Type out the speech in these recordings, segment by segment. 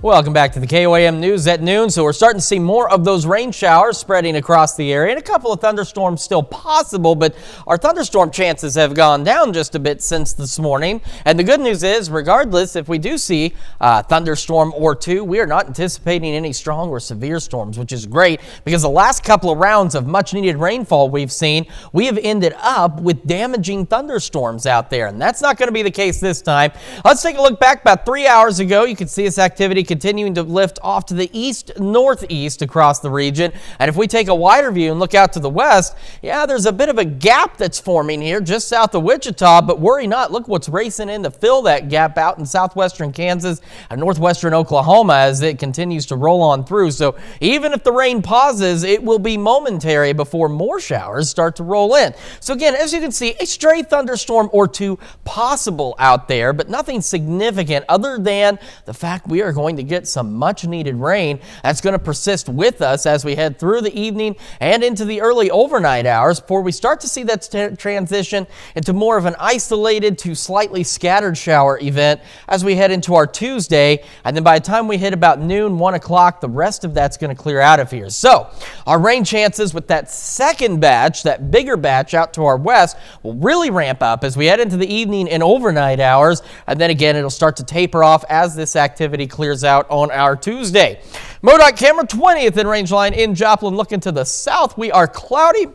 Welcome back to the KOAM News at noon. So we're starting to see more of those rain showers spreading across the area, and a couple of thunderstorms still possible, but our thunderstorm chances have gone down just a bit since this morning. And the good news is, regardless, if we do see a thunderstorm or two, we are not anticipating any strong or severe storms, which is great because the last couple of rounds of much needed rainfall we've seen, we have ended up with damaging thunderstorms out there, and that's not going to be the case this time. Let's take a look back about 3 hours ago. You can see this activity continuing to lift off to the east-northeast across the region. And if we take a wider view and look out to the west, yeah, there's a bit of a gap that's forming here just south of Wichita, but worry not. Look what's racing in to fill that gap out in southwestern Kansas and northwestern Oklahoma as it continues to roll on through. So even if the rain pauses, it will be momentary before more showers start to roll in. So again, as you can see, a stray thunderstorm or two possible out there, but nothing significant other than the fact we are going to get some much needed rain that's going to persist with us as we head through the evening and into the early overnight hours before we start to see that transition into more of an isolated to slightly scattered shower event as we head into our Tuesday. And then by the time we hit about noon, 1 o'clock, the rest of that's going to clear out of here. So our rain chances with that second batch, that bigger batch out to our west, will really ramp up as we head into the evening and overnight hours. And then again, it'll start to taper off as this activity clears out on our Tuesday. MoDOT camera 20th in range line in Joplin. Looking to the south, we are cloudy.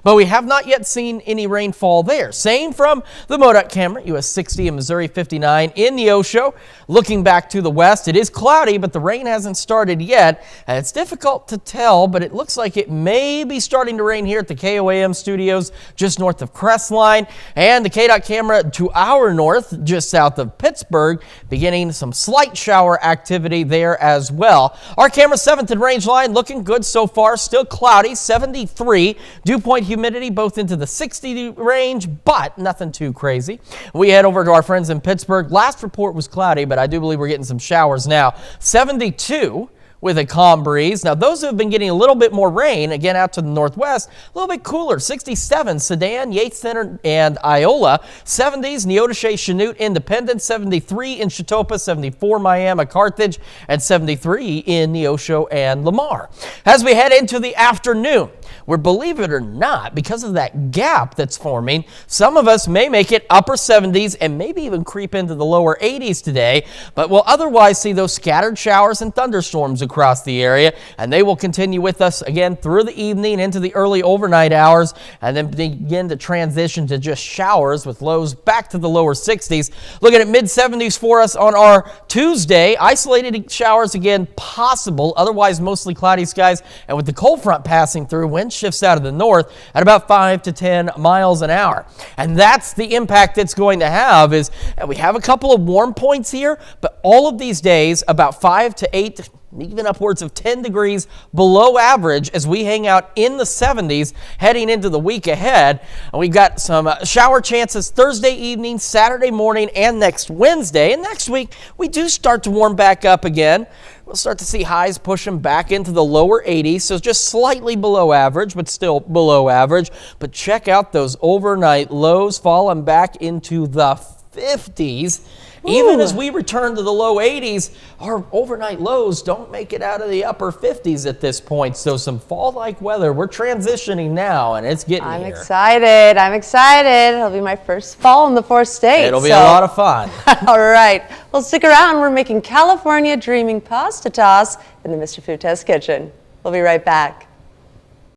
But we have not yet seen any rainfall there. Same from the MoDOT camera, US 60 and Missouri 59 in Neosho. Looking back to the west, it is cloudy, but the rain hasn't started yet. And it's difficult to tell, but it looks like it may be starting to rain here at the KOAM studios just north of Crestline. And the KDOT camera to our north, just south of Pittsburgh, beginning some slight shower activity there as well. Our camera 7th in range line looking good so far. Still cloudy, 73. Dew point humidity both into the 60 range, but nothing too crazy. We head over to our friends in Pittsburgh. Last report was cloudy, but I do believe we're getting some showers now. 72 with a calm breeze. Now, those who have been getting a little bit more rain, again out to the northwest, a little bit cooler. 67, Sedan, Yates Center, and Iola. 70s, Neodesha, Chanute, Independence. 73 in Chetopa, 74 Miami, Carthage, and 73 in Neosho and Lamar. As we head into the afternoon, where, believe it or not, because of that gap that's forming, some of us may make it upper 70s and maybe even creep into the lower 80s today, but we'll otherwise see those scattered showers and thunderstorms across the area, and they will continue with us again through the evening into the early overnight hours, and then begin to transition to just showers with lows back to the lower 60s. Looking at mid 70s for us on our Tuesday. Isolated showers again possible, otherwise mostly cloudy skies, and with the cold front passing through, wind shifts out of the north at about 5 to 10 miles an hour. And that's the impact it's going to have. Is we have a couple of warm points here, but all of these days about 5 to 8, even upwards of 10 degrees below average as we hang out in the 70s heading into the week ahead. And we've got some shower chances Thursday evening, Saturday morning, and next Wednesday. And next week, we do start to warm back up again. We'll start to see highs pushing back into the lower 80s, so just slightly below average, but still below average. But check out those overnight lows falling back into the 50s. Even as we return to the low 80s, our overnight lows don't make it out of the upper 50s at this point. So some fall-like weather. We're transitioning now, and it's getting here. I'm excited. It'll be my first fall in the 4th state. It'll be a lot of fun. All right. Well, stick around. We're making California Dreaming Pasta Toss in the Mr. Food Test Kitchen. We'll be right back.